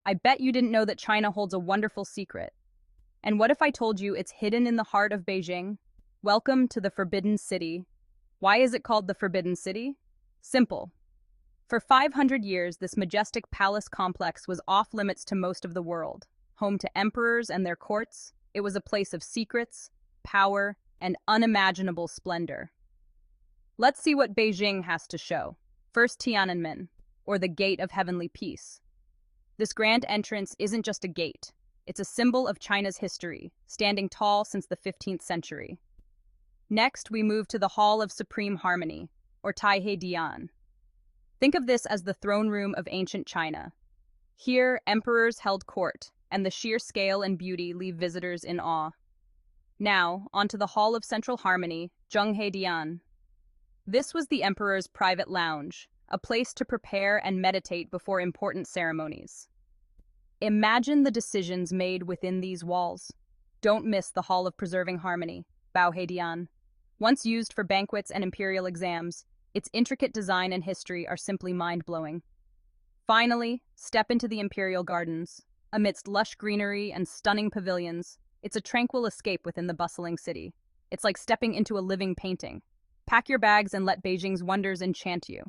I bet you didn't know that China holds a wonderful secret. And what if I told you it's hidden in the heart of Beijing? Welcome to the Forbidden City. Why is it called the Forbidden City? Simple. For 500 years, this majestic palace complex was off limits to most of the world. Home to emperors and their courts, it was a place of secrets, power, and unimaginable splendor. Let's see what Beijing has to show. First, Tiananmen, or the Gate of Heavenly Peace. This grand entrance isn't just a gate. It's a symbol of China's history, standing tall since the 15th century. Next, we move to the Hall of Supreme Harmony, or Taihei Dian. Think of this as the throne room of ancient China. Here, emperors held court, and the sheer scale and beauty leave visitors in awe. Now, onto the Hall of Central Harmony, Zhenghei Dian. This was the emperor's private lounge, a place to prepare and meditate before important ceremonies. Imagine the decisions made within these walls. Don't miss the Hall of Preserving Harmony, Baoheidian. Once used for banquets and imperial exams, its intricate design and history are simply mind-blowing. Finally, step into the imperial gardens. Amidst lush greenery and stunning pavilions, it's a tranquil escape within the bustling city. It's like stepping into a living painting. Pack your bags and let Beijing's wonders enchant you.